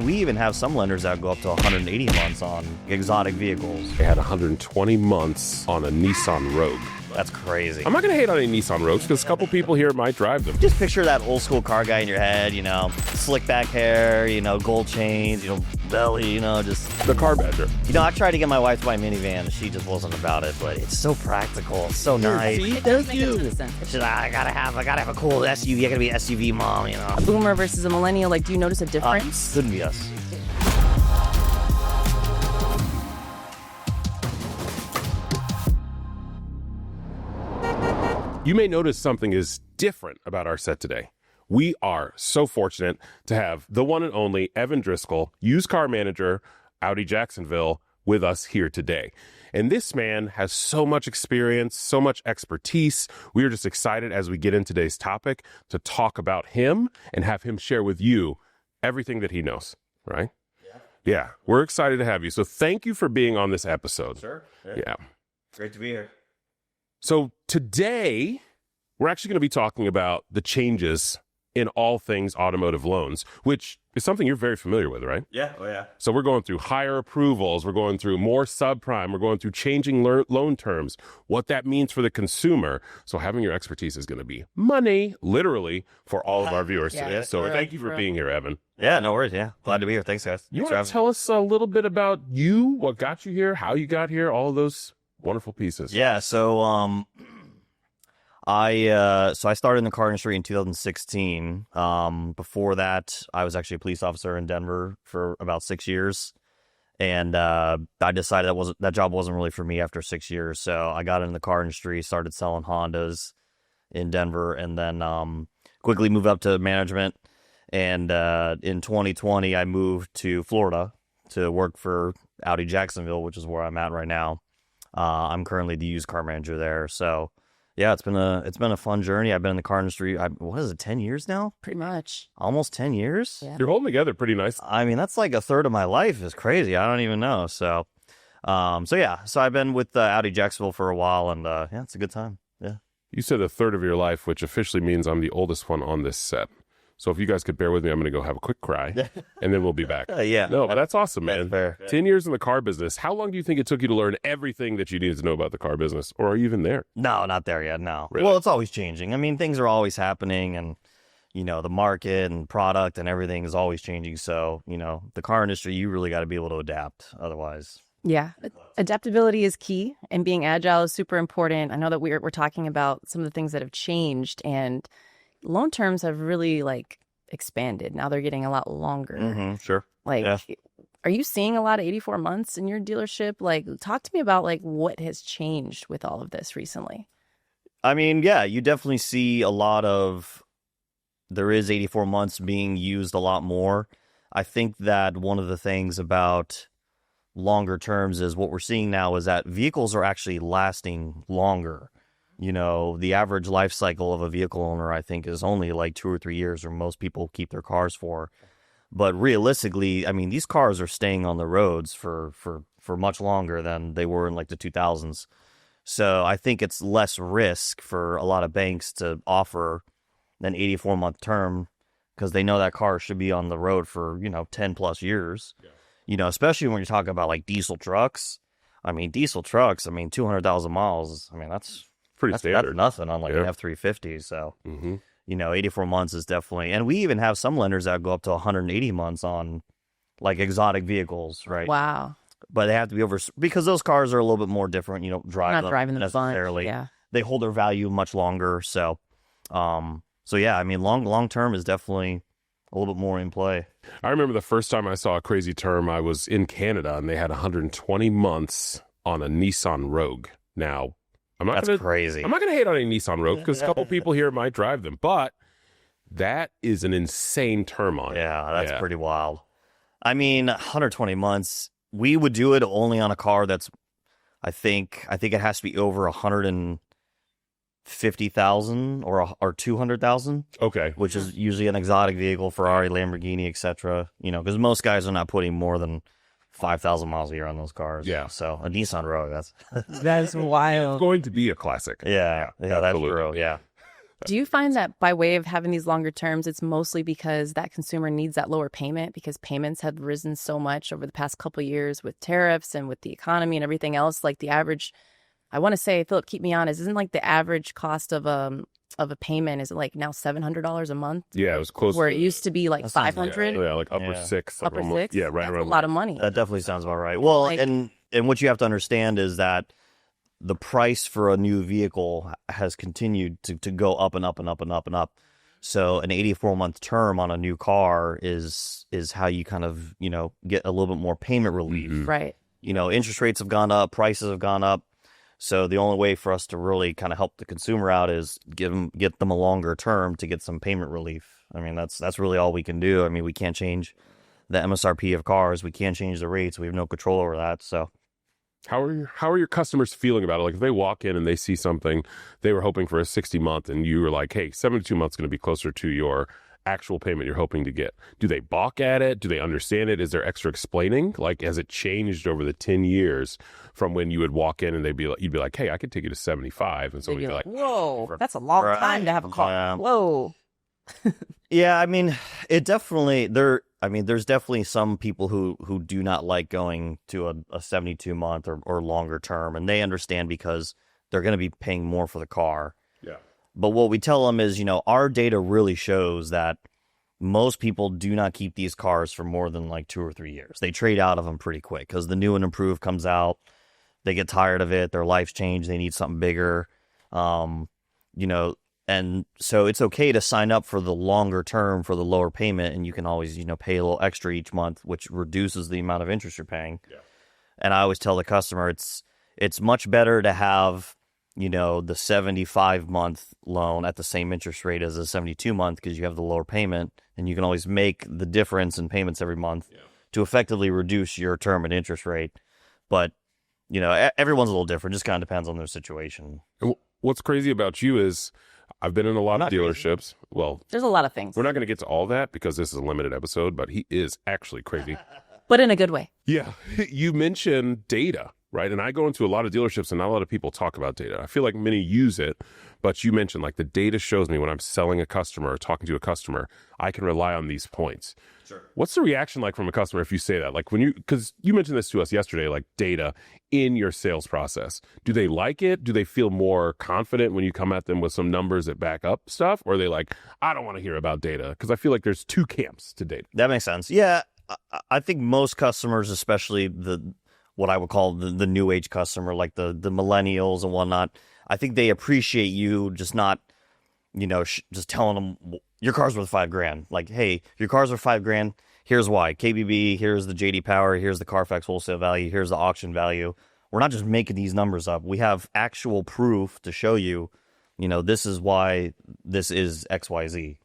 we even have some lenders that go up to 180 months on exotic vehicles. They had 120 months on a Nissan Rogue. That's crazy. I'm not going to hate on any Nissan Rogues because a couple people here might drive them. Just picture that old school car guy in your head, you know, slick back hair, you know, gold chains, you know, belly, you know, just... The car badger. You know, I tried to get my wife to buy a minivan. She just wasn't about it, but it's so practical. It's so nice. See? It does make a ton of sense. She's like, I gotta have a cool SUV. I gotta be an SUV mom, you know. A boomer versus a millennial, like, do you notice a difference? Couldn't be us. You may notice something is different about our set today. We are so fortunate to have the one and only Evan Driscoll, used car manager, Audi Jacksonville, with us here today. And this man has so much experience, so much expertise. We are just excited as we get in today's topic to talk about him and have him share with you everything that he knows, right? Yeah. We're excited to have you. So thank you for being on this episode. Sure. Yeah. Great to be here. So today, we're actually going to be talking about the changes in all things automotive loans, which is something you're very familiar with, right? Yeah. Oh, yeah. So we're going through higher approvals. We're going through more subprime. We're going through changing loan terms, what that means for the consumer. So having your expertise is going to be money, literally, for all of our viewers Yeah. today. So For thank you for real. being here, Evan. Yeah, no worries. Yeah. Glad to be here. Thanks, guys. You Thanks for want having to tell us a little bit about you, what got you here, how you got here, all of those wonderful pieces? Yeah, so I started in the car industry in 2016. Before that, I was actually a police officer in Denver for about 6 years, and I decided that job wasn't really for me after 6 years. So I got into the car industry, started selling Hondas in Denver, and then quickly moved up to management. And in 2020, I moved to Florida to work for Audi Jacksonville, which is where I'm at right now. I'm currently the used car manager there. So yeah, it's been a fun journey. I've been in the car industry. What is it, 10 years now? Pretty much. Almost 10 years? Yeah. You're holding together pretty nice. I mean, that's like a third of my life. Is crazy. I don't even know. So I've been with Audi Jacksonville for a while, and yeah, it's a good time. Yeah. You said a third of your life, which officially means I'm the oldest one on this set. So if you guys could bear with me, I'm going to go have a quick cry, and then we'll be back. Yeah. No, but that's awesome, man. That's fair. 10 years in the car business. How long do you think it took you to learn everything that you needed to know about the car business? Or are you even there? No, not there yet. No. Really? Well, it's always changing. I mean, things are always happening, and you know, the market and product and everything is always changing. So, you know, the car industry, you really got to be able to adapt. Otherwise, Yeah. Adaptability is key, and being agile is super important. I know that we're talking about some of the things that have changed, and loan terms have really expanded. Now they're getting a lot longer. Sure. Are you seeing a lot of 84 months in your dealership? Talk to me about what has changed with all of this recently. I mean, yeah, you definitely see there is 84 months being used a lot more. I think that one of the things about longer terms is what we're seeing now is that vehicles are actually lasting longer. You know, the average life cycle of a vehicle owner, I think, is only 2 or 3 years, or most people keep their cars for. But realistically, I mean, these cars are staying on the roads for much longer than they were in the 2000s. So I think it's less risk for a lot of banks to offer an 84-month term because they know that car should be on the road for, 10 plus years. Yeah. You know, especially when you're talking about diesel trucks. I mean, 200,000 miles, that's Pretty standard. That's nothing on an F-350. So, 84 months is definitely, and we even have some lenders that go up to 180 months on exotic vehicles, right? Wow. But they have to be because those cars are a little bit more different. You don't drive Not them driving them necessarily. fun. Yeah. They hold their value much longer. So, yeah, I mean, long term is definitely a little bit more in play. I remember the first time I saw a crazy term, I was in Canada, and they had 120 months on a Nissan Rogue. Now, That's crazy. I'm not going to hate on a Nissan Rogue because a couple people here might drive them, but that is an insane term on it. Yeah, that's pretty wild. I mean, 120 months, we would do it only on a car that's, I think it has to be over 150,000 or 200,000. Okay. Which is usually an exotic vehicle, Ferrari, Lamborghini, etc. Because most guys are not putting more than 5,000 miles a year on those cars. Yeah. So a Nissan Rogue, That's wild. It's going to be a classic. yeah, that's absolutely. true. Yeah. Do you find that by way of having these longer terms, it's mostly because that consumer needs that lower payment because payments have risen so much over the past couple of years with tariffs and with the economy and everything else? Like the average, I want to say, Phillip, keep me honest, isn't like the average cost of a payment is it like now $700 a month? Yeah, it was close. Where it used to be like 500. Yeah, like upper Yeah. six. Upper almost, six? Yeah, right That's around. a lot of money. That definitely sounds about right. Well, Like- and what you have to understand is that the price for a new vehicle has continued to go up and up and up and up and up. So an 84-month term on a new car is how you kind of, get a little bit more payment relief. Mhm. Right. Interest rates have gone up, prices have gone up. So the only way for us to really kind of help the consumer out is get them a longer term to get some payment relief. I mean, that's really all we can do. I mean, we can't change the MSRP of cars. We can't change the rates. We have no control over that. So How are your customers feeling about it? Like if they walk in and they see something, they were hoping for a 60-month and you were like, hey, 72 months is going to be closer to your actual payment you're hoping to get. Do they balk at it? Do they understand it? Is there extra explaining? Like, has it changed over the 10 years from when you would walk in and you'd be like, hey, I could take you to 75. And so They'd we'd be be like, whoa, that's a long Right. time to have a car. Yeah. Whoa. yeah, I mean, there's definitely some people who do not like going to a 72-month or longer term, and they understand because they're going to be paying more for the car. yeah. But what we tell them is, our data really shows that most people do not keep these cars for more than like 2 or 3 years. They trade out of them pretty quick because the new and improved comes out. They get tired of it. Their life's changed. They need something bigger. And so it's okay to sign up for the longer term for the lower payment, and you can always, pay a little extra each month, which reduces the amount of interest you're paying. Yeah. And I always tell the customer it's much better to have, the 75-month loan at the same interest rate as a 72-month because you have the lower payment, and you can always make the difference in payments every month to effectively reduce your term and interest rate. But, everyone's a little different. Just kind of depends on their situation. And what's crazy about you is I've been in a lot of Not crazy. dealerships. Well, There's a lot of things, we're not going to get to all that because this is a limited episode, but he is actually crazy. but in a good way. Yeah. You mentioned data, right? And I go into a lot of dealerships and not a lot of people talk about data. I feel like many use it, but you mentioned like the data shows me when I'm selling a customer or talking to a customer, I can rely on these points. Sure. What's the reaction like from a customer if you say that? Like because you mentioned this to us yesterday, like data in your sales process. Do they like it? Do they feel more confident when you come at them with some numbers that back up stuff? Or are they like, I don't want to hear about data? Because I feel like there's two camps to data. That makes sense. Yeah, I think most customers, especially what I would call the new age customer, like the millennials and whatnot, I think they appreciate you just not, just telling them your car's worth $5,000. Like, hey, your car's worth $5,000. Here's why. KBB. Here's the JD Power. Here's the Carfax wholesale value. Here's the auction value. We're not just making these numbers up. We have actual proof to show you, this is why this is XYZ.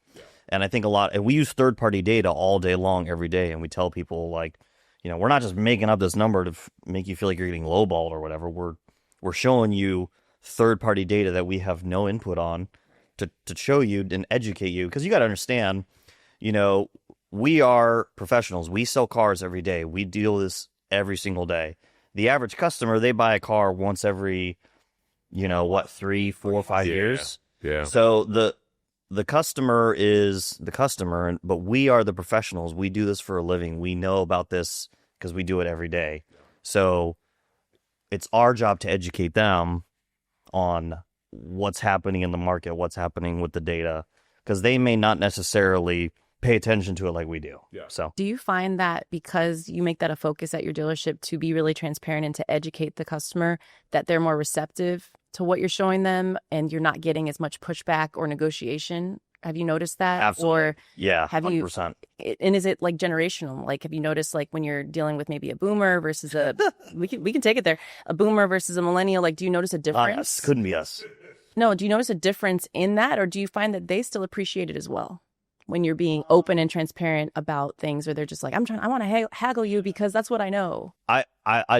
And I think and we use third-party data all day long, every day, and we tell people, like, we're not just making up this number to make you feel like you're getting lowballed or whatever. We're showing you third-party data that we have no input on to show you and educate you. Because you got to understand, we are professionals. We sell cars every day. We deal with this every single day. The average customer, they buy a car once every, 3, 4, 5 years. Yeah. So the customer is the customer, but we are the professionals. We do this for a living. We know about this because we do it every day. So it's our job to educate them on what's happening in the market, what's happening with the data, because they may not necessarily pay attention to it like we do. Yeah. So Do you find that because you make that a focus at your dealership to be really transparent and to educate the customer, that they're more receptive to what you're showing them and you're not getting as much pushback or negotiation? Have you noticed that? Absolutely. Or yeah, have you 100%. and is it like generational? Like, have you noticed, like, when you're dealing with maybe a boomer versus a we can take it there, a boomer versus a millennial, like, do you notice a Not difference? us. Couldn't be us. No, do you notice a difference in that, or do you find that they still appreciate it as well when you're being open and transparent about things, or they're just like, I want to haggle you because that's what I know? I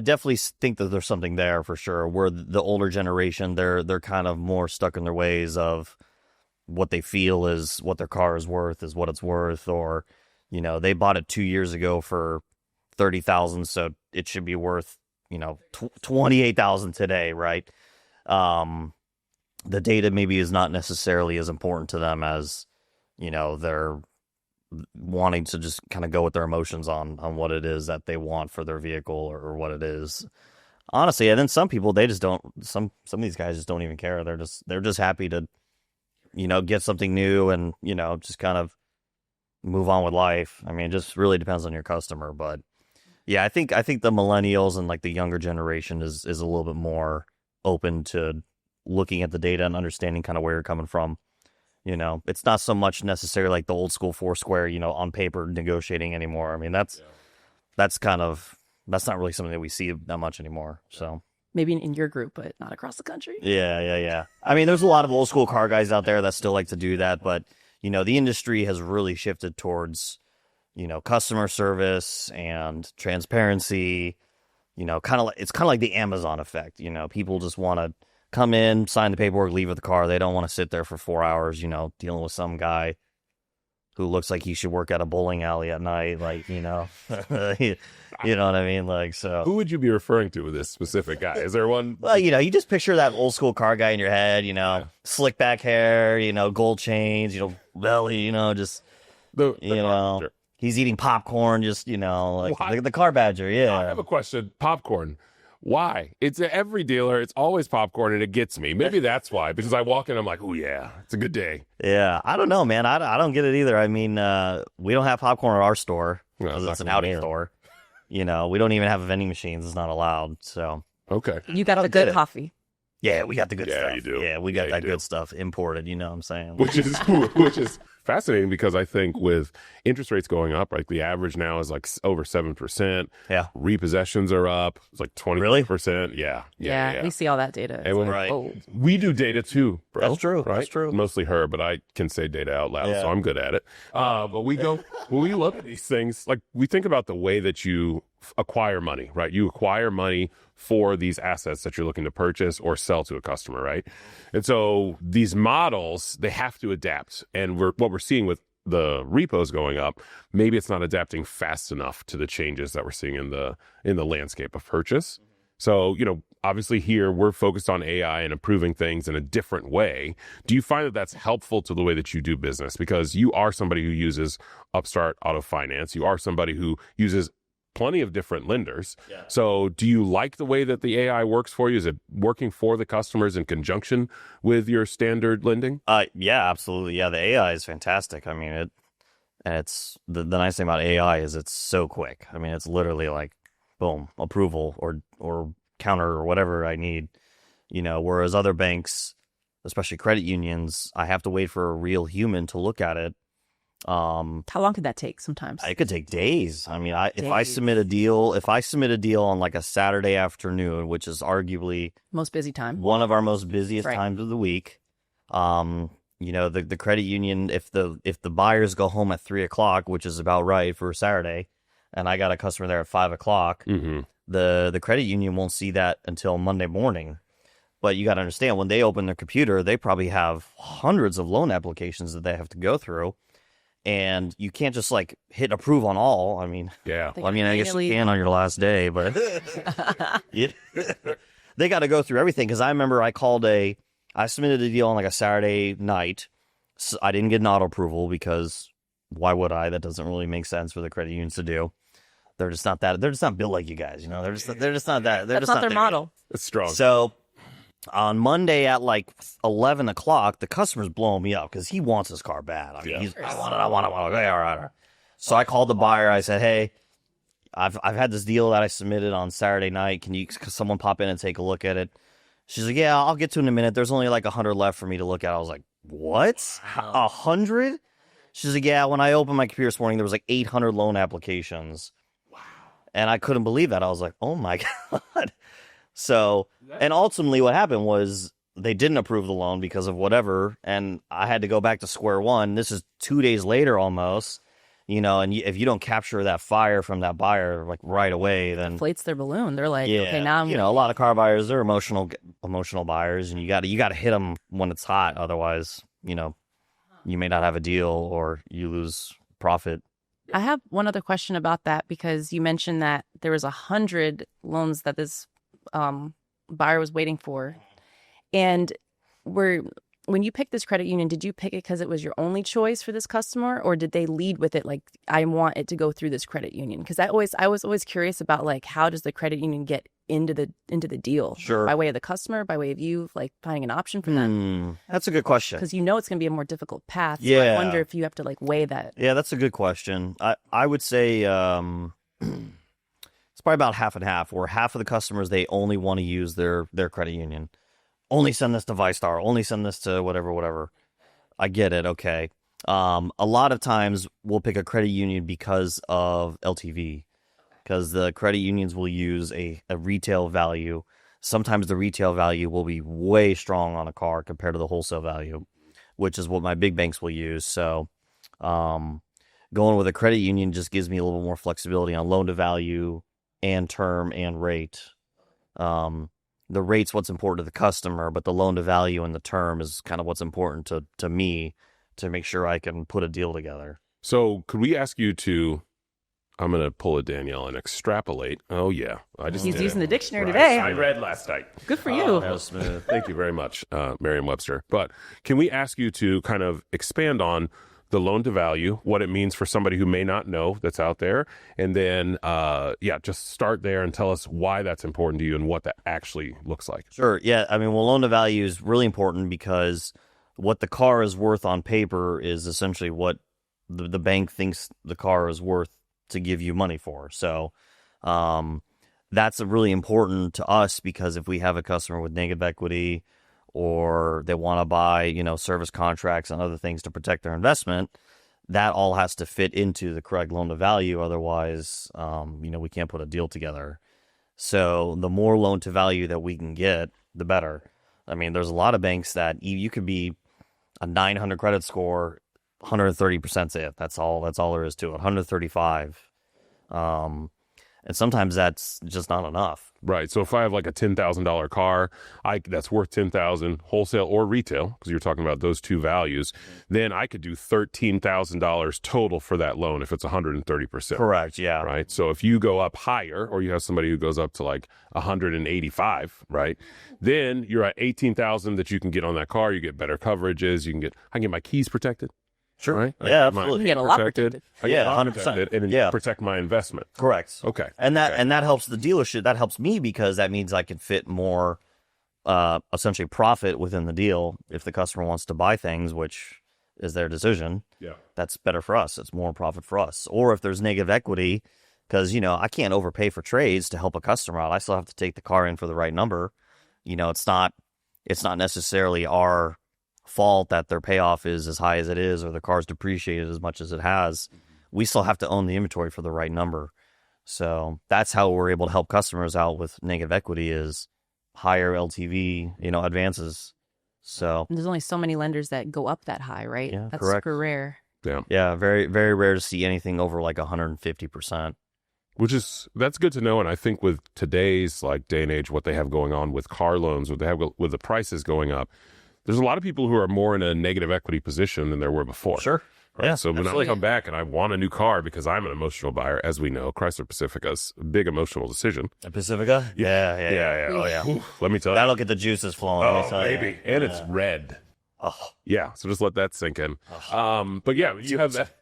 definitely think that there's something there for sure. Where the older generation, they're kind of more stuck in their ways of what they feel is what their car is worth, is what it's worth, or they bought it 2 years ago for $30,000, so it should be worth $28,000 today, right? the data maybe is not necessarily as important to them as, they're wanting to just kind of go with their emotions on what it is that they want for their vehicle or what it is. Honestly, and then some people, they just don't, some of these guys just don't even care. They're just happy to, get something new and, just kind of move on with life. I mean, it just really depends on your customer. But yeah, I think the millennials and like the younger generation is a little bit more open to looking at the data and understanding kind of where you're coming from. It's not so much necessarily like the old school Foursquare, on paper negotiating anymore. I mean, that's not really something that we see that much anymore. So maybe in your group, but not across the country. Yeah. I mean, there's a lot of old school car guys out there that still like to do that, but the industry has really shifted towards, customer service and transparency. It's kind of like the Amazon effect. People just want to come in, sign the paperwork, leave with the car. They don't want to sit there for 4 hours, dealing with some guy who looks like he should work at a bowling alley at night. Like, you know what I mean? Like, so. Who would you be referring to with this specific guy? Is there one? Well, you just picture that old school car guy in your head, slick back hair, gold chains, belly, just, Sure. He's eating popcorn, just, like the car badger. Yeah. I have a question. Popcorn. Why? It's every dealer. It's always popcorn, and it gets me. Maybe that's why. Because I walk in, I'm like, oh yeah, it's a good day. Yeah, I don't know, man. I don't get it either. I mean, we don't have popcorn at our store because it's an Audi store. We don't even have vending machines. It's not allowed. So okay, you got the good coffee. Yeah, we got the good stuff. Yeah, you do. Yeah, we got that good stuff imported. You know what I'm saying? Which is fascinating because I think with interest rates going up, like the average now is like over 7%. Yeah. Repossessions are up. It's like 20%. Really? Yeah. We see all that data. And we do data too, bro. That's true. Right? That's true. Mostly her, but I can say data out loud, so I'm good at it. But when we look at these things, like we think about the way that you acquire money, right? You acquire money for these assets that you're looking to purchase or sell to a customer, right? And so these models, they have to adapt. And what we're seeing with the repos going up, maybe it's not adapting fast enough to the changes that we're seeing in the landscape of purchase. So, obviously here we're focused on AI and improving things in a different way. Do you find that that's helpful to the way that you do business? Because you are somebody who uses Upstart Auto Finance. You are somebody who uses plenty of different lenders. Yeah. So do you like the way that the AI works for you? Is it working for the customers in conjunction with your standard lending? Yeah, absolutely. Yeah, the AI is fantastic. I mean, it's the nice thing about AI is it's so quick. I mean, it's literally like, boom, approval or counter or whatever I need, whereas other banks, especially credit unions, I have to wait for a real human to look at it. How long could that take sometimes? It could take days. I mean, if I submit a deal on like a Saturday afternoon, which is arguably most busy time, one of our most busiest times of the week, the credit union, if the buyers go home at 3:00, which is about right for a Saturday, and I got a customer there at 5:00, the credit union won't see that until Monday morning. But you got to understand, when they open their computer, they probably have hundreds of loan applications that they have to go through. And you can't just like hit approve on all. I mean, yeah. I guess you can on your last day, but they got to go through everything. Because I remember I submitted a deal on like a Saturday night. So I didn't get an auto approval because why would I? That doesn't really make sense for the credit unions to do. They're just not built like you guys. They're just not that. That's not their model. It's strong. So on Monday at like 11:00, the customer's blowing me up because he wants his car bad. I mean, I want it. Okay, all right. So I called the buyer. I said, hey, I've had this deal that I submitted on Saturday night. Can someone pop in and take a look at it? She's like, yeah, I'll get to it in a minute. There's only like 100 left for me to look at. I was like, what? 100? She's like, yeah, when I opened my computer this morning, there was like 800 loan applications. Wow. And I couldn't believe that. I was like, oh my God. So, and ultimately what happened was they didn't approve the loan because of whatever, and I had to go back to square one. This is 2 days later almost, and if you don't capture that fire from that buyer like right away, then inflates their balloon. They're like, okay, now I'm a lot of car buyers, they're emotional buyers, and you got to hit them when it's hot. Otherwise, you may not have a deal or you lose profit. I have one other question about that because you mentioned that there was 100 loans that this buyer was waiting for. And when you picked this credit union, did you pick it because it was your only choice for this customer, or did they lead with it like, I want it to go through this credit union? Because I was always curious about like, how does the credit union get into the deal? Sure. By way of the customer, by way of you like finding an option for them? That's a good question. Because it's going to be a more difficult path. So Yeah. I wonder if you have to like weigh that. Yeah, that's a good question. I would say it's probably about half and half, where half of the customers, they only want to use their credit union. Only send this to ViStar, only send this to whatever. I get it, okay. A lot of times we'll pick a credit union because of LTV, because the credit unions will use a retail value. Sometimes the retail value will be way strong on a car compared to the wholesale value, which is what my big banks will use. So going with a credit union just gives me a little more flexibility on loan to value and term and rate. The rate's what's important to the customer, but the loan to value and the term is kind of what's important to me to make sure I can put a deal together. So could we ask you to, I'm going to pull a Danielle and extrapolate. Oh, yeah. He's using the dictionary Right. today. I read last night. Good for you. That was smooth. Thank you very much, Merriam-Webster. But can we ask you to kind of expand on the loan to value, what it means for somebody who may not know that's out there, and then, just start there and tell us why that's important to you and what that actually looks like. Sure. Yeah. I mean, well, loan to value is really important because what the car is worth on paper is essentially what the bank thinks the car is worth to give you money for. So that's really important to us, because if we have a customer with negative equity, or they want to buy, service contracts and other things to protect their investment, that all has to fit into the correct loan to value. Otherwise, we can't put a deal together. So the more loan to value that we can get, the better. I mean, there's a lot of banks that you could be a 900 credit score, 130% it. That's all there is to it. 135. And sometimes that's just not enough. Right. So if I have like a $10,000 car, that's worth $10,000 wholesale or retail, because you're talking about those two values, then I could do $13,000 total for that loan if it's 130%. Correct. Yeah. Right. So if you go up higher, or you have somebody who goes up to like 185, right, then you're at 18,000 that you can get on that car. You get better coverages. I can get my keys protected. Sure. Right? Yeah, absolutely. You get a lot protected. Yeah, 100%. And then protect my investment. Correct. Okay. And that helps the dealership. That helps me, because that means I can fit more, essentially profit within the deal. If the customer wants to buy things, which is their decision, that's better for us. It's more profit for us. Or if there's negative equity, because, I can't overpay for trades to help a customer out. I still have to take the car in for the right number. It's not necessarily our fault that their payoff is as high as it is, or the car's depreciated as much as it has. We still have to own the inventory for the right number. So that's how we're able to help customers out with negative equity, is higher LTV, advances. So And there's only so many lenders that go up that high, right? Yeah, That's correct. super rare. Yeah. very, very rare to see anything over like 150%. That's good to know. And I think with today's like day and age, what they have going on with car loans, what they have with the prices going up, there's a lot of people who are more in a negative equity position than there were before. Sure. Right? Yeah, so when I come back and I want a new car, because I'm an emotional buyer, as we know, Chrysler Pacifica's a big emotional decision. A Pacifica? Yeah. Oh, yeah. Let me tell you. That'll get the juices flowing. Oh, baby. And it's red. Oh. Yeah. So just let that sink in. But yeah, you have that.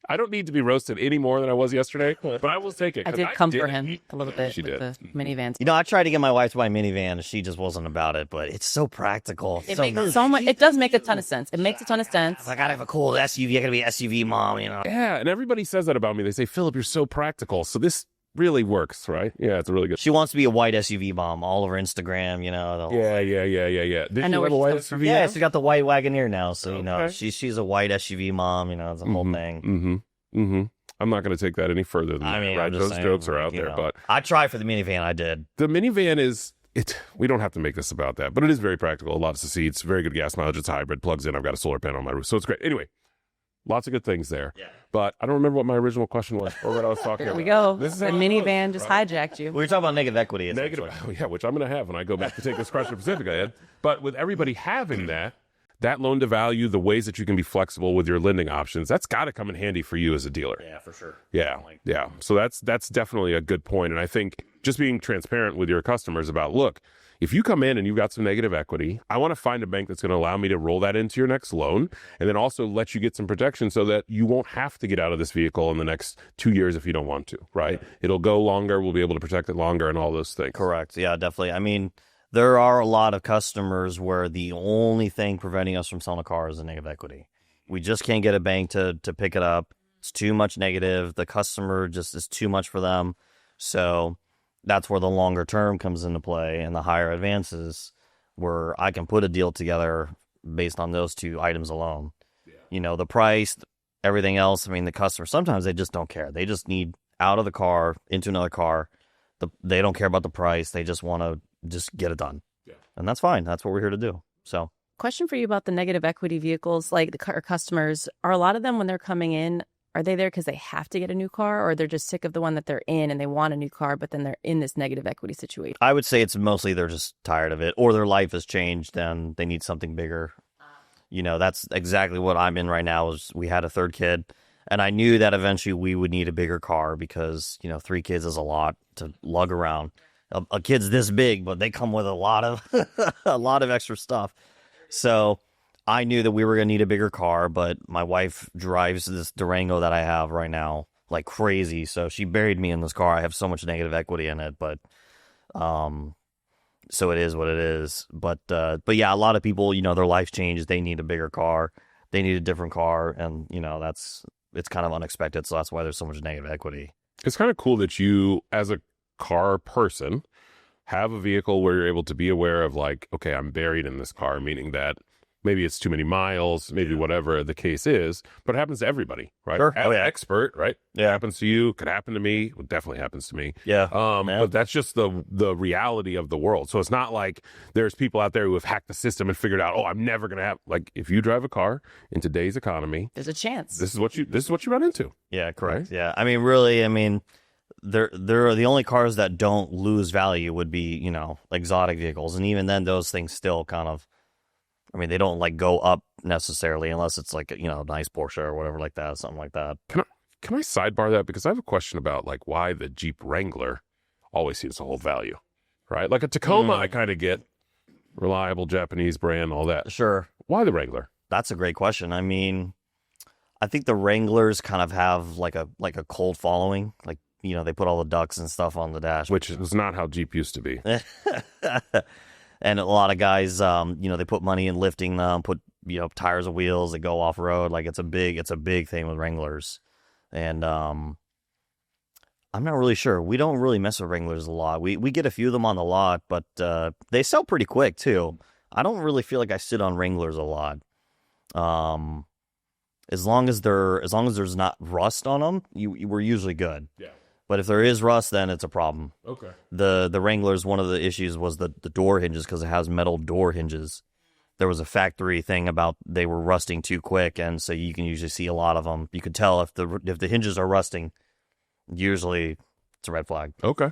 I don't need to be roasted any more than I was yesterday, but I will take it. I did come for him a little bit She with did. the minivans. I tried to get my wife to buy a minivan, and she just wasn't about it, but it's so practical. It makes so much. It does make a ton of sense. It makes a ton of sense. I gotta have a cool SUV. I gotta be an SUV mom, Yeah. And everybody says that about me. They say, Phillip, you're so practical. So this really works, right? Yeah. It's a really good. She wants to be a white SUV mom all over Instagram, Yeah. Did I you know have a where white she's SUV? Yeah, she's got the white Wagoneer now, so Okay. she's a white SUV mom. It's a whole thing. I'm not going to take that any further than that. Right? I'm just Those saying, jokes are out there, but I tried for the minivan. I did. the minivan is it. We don't have to make this about that, but it is very practical. Lots of seats, very good gas mileage. It's hybrid, plugs in. I've got a solar panel on my roof, so it's great. Anyway, lots of good things there. Yeah. But I don't remember what my original question was or what I was talking There about. we go. This is The how it minivan goes, just right? hijacked you. We were talking about negative equity. Negative, yeah, which I'm going to have when I go back to take this Chrysler Pacifica, Ed. But with everybody having that, that loan to value, the ways that you can be flexible with your lending options, that's got to come in handy for you as a dealer. Yeah, for sure. Yeah. Yeah. So that's definitely a good point. And I think just being transparent with your customers about, look, if you come in and you've got some negative equity, I want to find a bank that's going to allow me to roll that into your next loan and then also let you get some protection so that you won't have to get out of this vehicle in the next 2 years if you don't want to, right? It'll go longer. We'll be able to protect it longer and all those things. Correct. Yeah, definitely. I mean, there are a lot of customers where the only thing preventing us from selling a car is the negative equity. We just can't get a bank to pick it up. It's too much negative. The customer just is too much for them. So that's where the longer term comes into play and the higher advances, where I can put a deal together based on those two items alone. Yeah. You know, the price, everything else. I mean, the customer, sometimes they just don't care. They just need out of the car into another car. They don't care about the price. They just want to just get it done. Yeah. And that's fine. That's what we're here to do. So, question for you about the negative equity vehicles, like the car customers, are a lot of them when they're coming in, are they there because they have to get a new car, or they're just sick of the one that they're in and they want a new car, but then they're in this negative equity situation? I would say it's mostly they're just tired of it, or their life has changed and they need something bigger. You know, that's exactly what I'm in right now. Is we had a third kid, and I knew that eventually we would need a bigger car because, you know, 3 kids is a lot to lug around. A kid's this big, but they come with a lot of a lot of extra stuff. So I knew that we were going to need a bigger car, but my wife drives this Durango that I have right now like crazy. So she buried me in this car. I have so much negative equity in it, but so it is what it is. But yeah, a lot of people, you know, their life changes. They need a bigger car. They need a different car. And, you know, it's kind of unexpected. So that's why there's so much negative equity. It's kind of cool that you, as a car person, have a vehicle where you're able to be aware of, like, okay, I'm buried in this car, meaning that maybe it's too many miles, maybe whatever the case is, but it happens to everybody, right? Sure. As an expert, right? Yeah. It happens to you, could happen to me, it definitely happens to me. Yeah. But that's just the reality of the world. So it's not like there's people out there who have hacked the system and figured out, oh, I'm never going to have, like, if you drive a car in today's economy, there's a chance. This is what you run into. Yeah, correct. Right? Yeah. I mean, really, they're the only cars that don't lose value would be, you know, exotic vehicles. And even then, those things still kind of, I mean, they don't like go up necessarily unless it's like, you know, a nice Porsche or whatever like that, something like that. Can I sidebar that? Because I have a question about, like, why the Jeep Wrangler always seems to hold value, right? Like a Tacoma, I kind of get reliable Japanese brand, all that. Sure. Why the Wrangler? That's a great question. I mean, I think the Wranglers kind of have like a cult following. Like, you know, they put all the ducks and stuff on the dash. Which is not how Jeep used to be. And a lot of guys, you know, they put money in lifting them, put, you know, tires and wheels that go off road. Like it's a big thing with Wranglers. And I'm not really sure. We don't really mess with Wranglers a lot. We get a few of them on the lot, but they sell pretty quick too. I don't really feel like I sit on Wranglers a lot. As long as there's not rust on them, we're usually good. Yeah. But if there is rust, then it's a problem. Okay. The Wranglers, one of the issues was the door hinges, because it has metal door hinges. There was a factory thing about they were rusting too quick, and so you can usually see a lot of them. You can tell if the hinges are rusting. Usually, it's a red flag. Okay,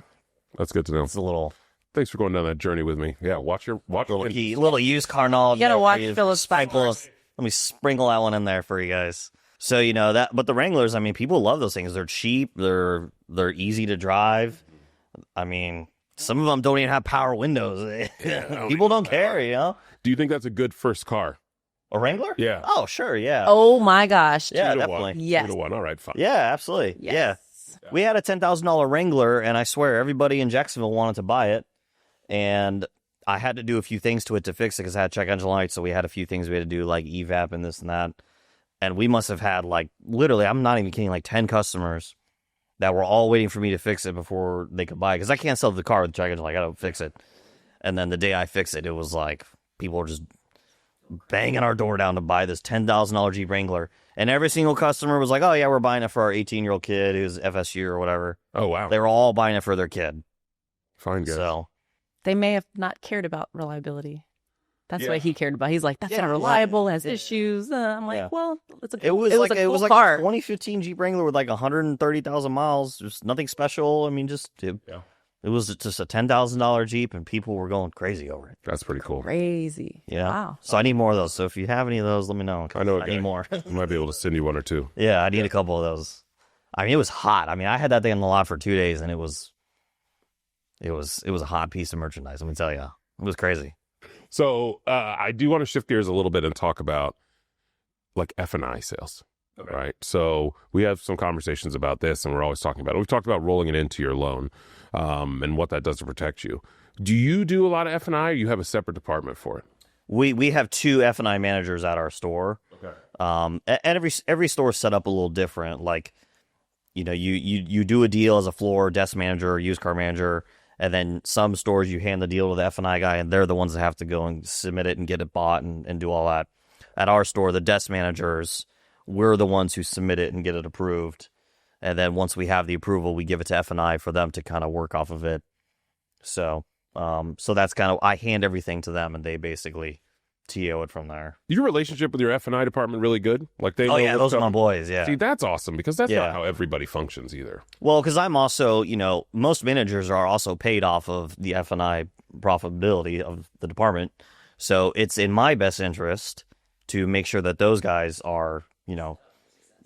that's good to know. It's a little. Thanks for going down that journey with me. Yeah, watch little used car knowledge. You gotta watch Phillip's Let me sprinkle that one in there for you guys. So, you know, that, but the Wranglers, I mean, people love those things. They're cheap. They're easy to drive. I mean, some of them don't even have power windows. People don't care, you know? Do you think that's a good first car? A Wrangler? Yeah. Oh, sure, yeah. Oh, my gosh. Yeah, definitely. Yes. 2-1. All right, fine. Yeah, absolutely. Yes. Yeah. We had a $10,000 Wrangler, and I swear everybody in Jacksonville wanted to buy it. And I had to do a few things to it to fix it because I had check engine lights. So we had a few things we had to do, like evap and this and that. And we must have had, like, literally, I'm not even kidding, like 10 customers that were all waiting for me to fix it before they could buy it. Because I can't sell the car with the check engine light. I got to fix it. And then the day I fixed it, it was like people were just banging our door down to buy this $10,000 Jeep Wrangler. And every single customer was like, oh, yeah, we're buying it for our 18-year-old kid who's FSU or whatever. Oh, wow. They were all buying it for their kid. Fine, guys. So they may have not cared about reliability. That's what he cared about. He's like, that's not reliable, has issues. I'm like, well, it was a cool car. A 2015 Jeep Wrangler with like 130,000 miles. Just nothing special. I mean, just it It was just a $10,000 Jeep, and people were going crazy over it. That's pretty cool. Crazy. Yeah. Wow. So I need more of those. So if you have any of those, let me know. I know. I need more. I might be able to send you one or two. Yeah, I need a couple of those. I mean, it was hot. I mean, I had that thing in the lot for 2 days, and it was a hot piece of merchandise. Let me tell you, it was crazy. So I do want to shift gears a little bit and talk about like F&I sales. Okay. Right. So we have some conversations about this, and we're always talking about it. We've talked about rolling it into your loan and what that does to protect you. Do you do a lot of F&I, or you have a separate department for it? We have 2 F&I managers at our store. Okay. And every store is set up a little different. Like, you know, you do a deal as a floor desk manager or used car manager, and then some stores you hand the deal to the F&I guy, and they're the ones that have to go and submit it and get it bought and do all that. At our store, the desk managers, we're the ones who submit it and get it approved. And then once we have the approval, we give it to F&I for them to kind of work off of it. So that's kind of, I hand everything to them, and they basically TO it from there. Your relationship with your F&I department really good? Like they Oh, yeah, those are my boys, yeah. See, that's awesome, because that's not how everybody functions either. Well, because I'm also, you know, most managers are also paid off of the F&I profitability of the department. So it's in my best interest to make sure that those guys are, you know,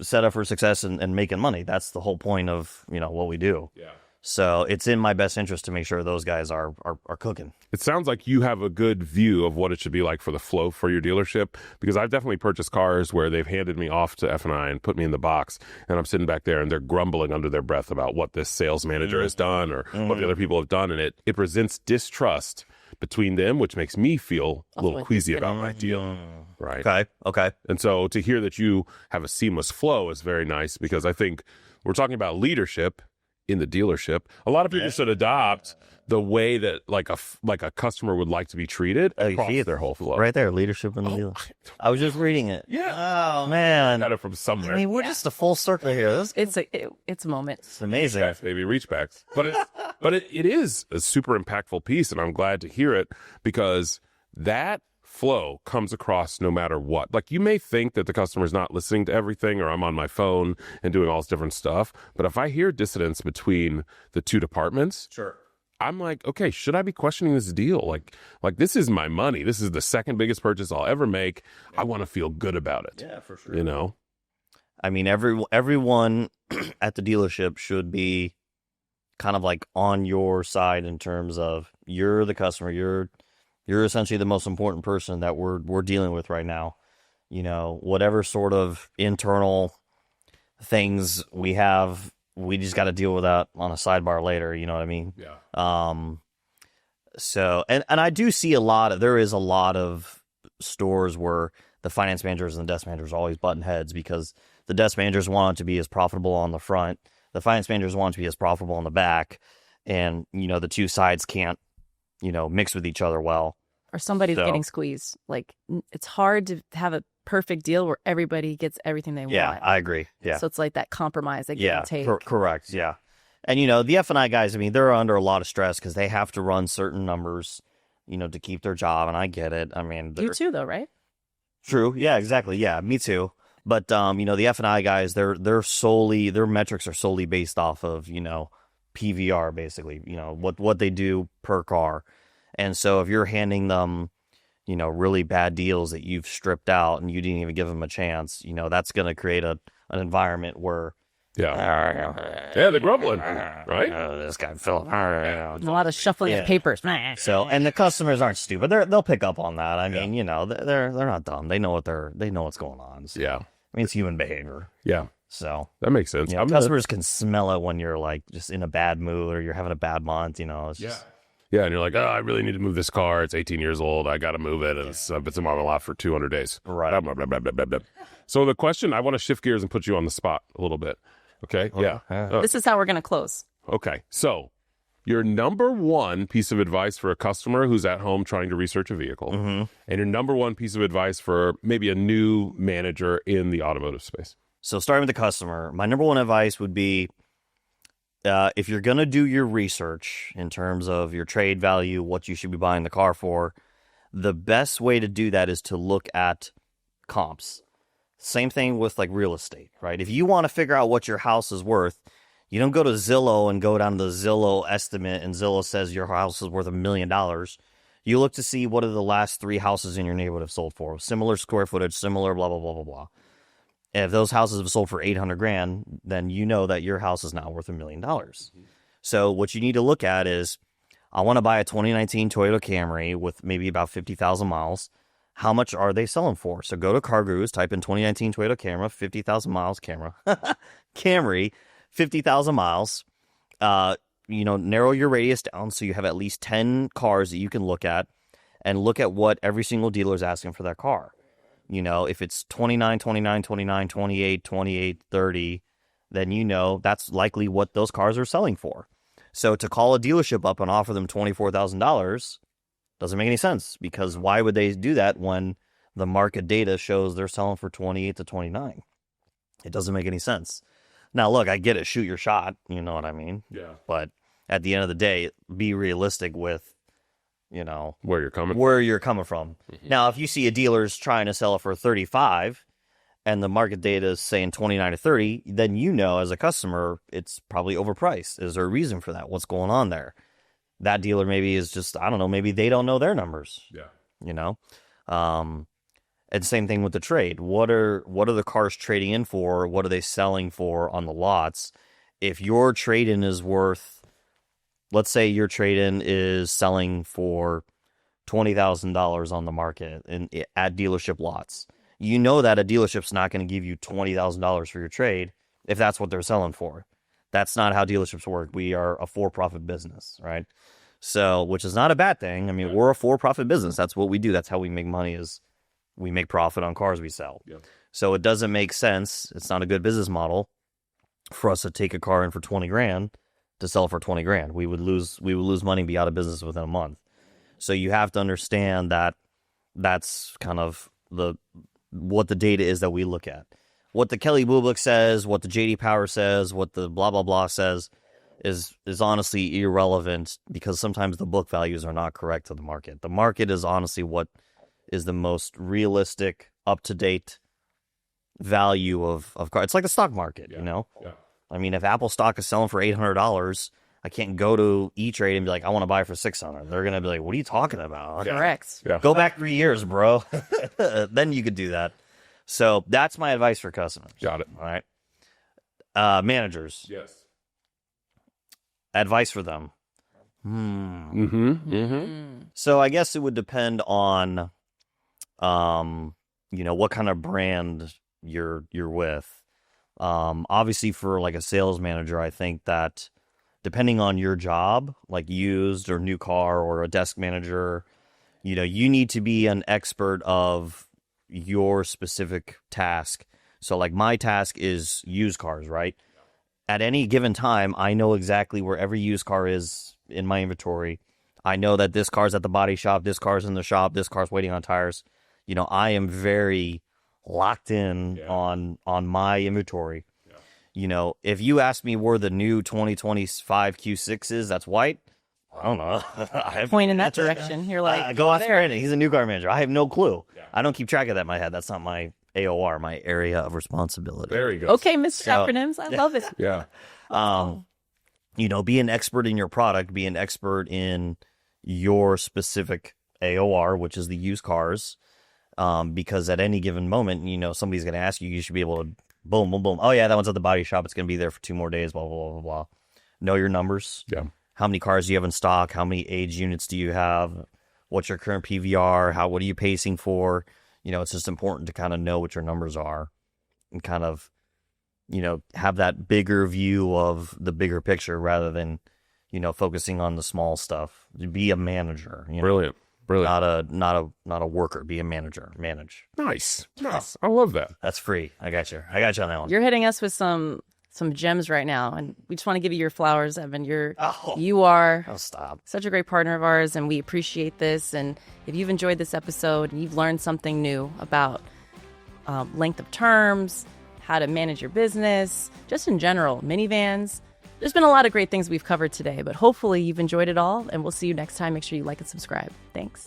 set up for success and making money. That's the whole point of, you know, what we do. Yeah. So it's in my best interest to make sure those guys are cooking. It sounds like you have a good view of what it should be like for the flow for your dealership, because I've definitely purchased cars where they've handed me off to F&I and put me in the box, and I'm sitting back there and they're grumbling under their breath about what this sales manager has done or what the other people have done, and it presents distrust between them, which makes me feel a little queasy about my deal. Right. Okay. And so to hear that you have a seamless flow is very nice, because I think we're talking about leadership in the dealership. A lot of people should adopt the way that like a customer would like to be treated across their whole flow. Right there, leadership in the deal. I was just reading it. Yeah. Oh, man. Got it from somewhere. I mean, we're just a full circle here. It's a moment. It's amazing. Reach backs, baby, reach backs. But it is a super impactful piece, and I'm glad to hear it, because that flow comes across no matter what. Like, you may think that the customer's not listening to everything, or I'm on my phone and doing all this different stuff, but if I hear dissonance between the 2 departments, Sure. I'm like, okay, should I be questioning this deal? Like this is my money. This is the second biggest purchase I'll ever make. I want to feel good about it. Yeah, for sure. You know? I mean, everyone at the dealership should be kind of like on your side in terms of you're the customer. You're essentially the most important person that we're dealing with right now. You know, whatever sort of internal things we have, we just got to deal with that on a sidebar later. You know what I mean? Yeah. So, and I do see there is a lot of stores where the finance managers and the desk managers always button heads, because the desk managers want it to be as profitable on the front. The finance managers want it to be as profitable on the back. And, you know, the 2 sides can't, you know, mix with each other well. Or somebody's getting squeezed. Like, it's hard to have a perfect deal where everybody gets everything they want. Yeah, I agree. Yeah. So it's like that compromise they can take. Correct. Yeah. And, you know, the F&I guys, I mean, they're under a lot of stress because they have to run certain numbers, you know, to keep their job. And I get it. I mean, you too, though, right? True. Yeah, exactly. Yeah, me too. But, you know, the F&I guys, their metrics are solely based off of, you know, PVR, basically, you know, what they do per car. And so if you're handing them, you know, really bad deals that you've stripped out and you didn't even give them a chance, you know, that's going to create an environment where they're grumbling, right? This guy Phillip. A lot of shuffling of papers. So, and the customers aren't stupid. They'll pick up on that. I mean, you know, they're not dumb. They know what's going on. So, yeah. I mean, it's human behavior. Yeah. So that makes sense. You know, customers can smell it when you're like just in a bad mood or you're having a bad month, you know. It's just, yeah, and you're like, oh, I really need to move this car. It's 18 years old. I got to move it. And it's been on the lot for 200 days. Right. Blah, blah, blah, blah, blah, blah. So the question, I want to shift gears and put you on the spot a little bit. Okay? Yeah. This is how we're going to close. Okay. So your number one piece of advice for a customer who's at home trying to research a vehicle, and your number one piece of advice for maybe a new manager in the automotive space. So starting with the customer, my number one advice would be, if you're going to do your research in terms of your trade value, what you should be buying the car for, the best way to do that is to look at comps. Same thing with like real estate, right? If you want to figure out what your house is worth, You don't go to Zillow and go down to the Zillow estimate and Zillow says your house is worth $1 million. You look to see what are the last 3 houses in your neighborhood have sold for. Similar square footage, similar blah, blah, blah, blah, blah. And if those houses have sold for $800,000, then you know that your house is now worth $1 million. So what you need to look at is, I want to buy a 2019 Toyota Camry with maybe about 50,000 miles. How much are they selling for? So go to Car Gurus, type in 2019 Toyota Camry, 50,000 miles, Camry, 50,000 miles. Narrow your radius down so you have at least 10 cars that you can look at, and look at what every single dealer is asking for that car. If it's 29, 29, 29, 28, 28, 30, then that's likely what those cars are selling for. So to call a dealership up and offer them $24,000 doesn't make any sense, because why would they do that when the market data shows they're selling for 28 to 29? It doesn't make any sense. Now, look, I get it. Shoot your shot. You know what I mean? Yeah. But at the end of the day, be realistic with, where you're coming from. Mm-hmm. Now, if you see a dealer's trying to sell it for 35 and the market data is saying 29 to 30, then as a customer, it's probably overpriced. Is there a reason for that? What's going on there? That dealer maybe is just, I don't know, maybe they don't know their numbers. Yeah. And same thing with the trade. What are the cars trading in for? What are they selling for on the lots? If your trade-in is worth, let's say your trade-in is selling for $20,000 on the market at dealership lots. That a dealership's not going to give you $20,000 for your trade if that's what they're selling for. That's not how dealerships work. We are a for-profit business, right? So, which is not a bad thing. I mean, we're a for-profit business. That's what we do. That's how we make money, is we make profit on cars we sell. Yeah. So it doesn't make sense. It's not a good business model for us to take a car in for $20,000 to sell it for $20,000. We would lose money and be out of business within a month. So you have to understand that that's kind of what the data is that we look at. What the Kelly Blue Book says, what the JD Power says, what the blah blah blah says is honestly irrelevant, because sometimes the book values are not correct to the market. The market is honestly what is the most realistic, up-to-date value of cars. It's like the stock market, Yeah. I mean, if Apple stock is selling for $800, I can't go to E-Trade and be like, I want to buy it for $600. They're going to be like, what are you talking about? Correct. Yeah. Go back 3 years, bro. Then you could do that. So that's my advice for customers. Got it. All right. Managers. Yes. Advice for them. So I guess it would depend on, what kind of brand you're with. Obviously for like a sales manager, I think that depending on your job, like used or new car or a desk manager, you need to be an expert of your specific task. So like my task is used cars, right? At any given time, I know exactly where every used car is in my inventory. I know that this car's at the body shop, this car's in the shop, this car's waiting on tires. I am very locked in on my inventory. Yeah. If you ask me where the new 2025 Q6 is, that's white, I don't know. Point in that direction. You're like, go ask Brandon. He's a new car manager. I have no clue. Yeah. I don't keep track of that in my head. That's not my AOR, my area of responsibility. There you go. Okay, Mr. Acronyms. I love it. Yeah. Be an expert in your product. Be an expert in your specific AOR, which is the used cars. Because at any given moment, somebody's going to ask you. You should be able to boom, boom, boom. Oh yeah, that one's at the body shop. It's going to be there for 2 more days. Blah blah blah blah. Know your numbers. Yeah. How many cars do you have in stock? How many age units do you have? What's your current PVR? What are you pacing for? It's just important to kind of know what your numbers are and kind of, have that bigger view of the bigger picture rather than, focusing on the small stuff. Be a manager. Brilliant. Not a worker. Be a manager. Manage. Nice. I love that. That's free. I got you on that one. You're hitting us with some gems right now, and we just want to give you your flowers, Evan. You are stop. Such a great partner of ours, and we appreciate this. And if you've enjoyed this episode and you've learned something new about length of terms, how to manage your business, just in general, minivans, there's been a lot of great things we've covered today, but hopefully you've enjoyed it all, and we'll see you next time. Make sure you like and subscribe. Thanks.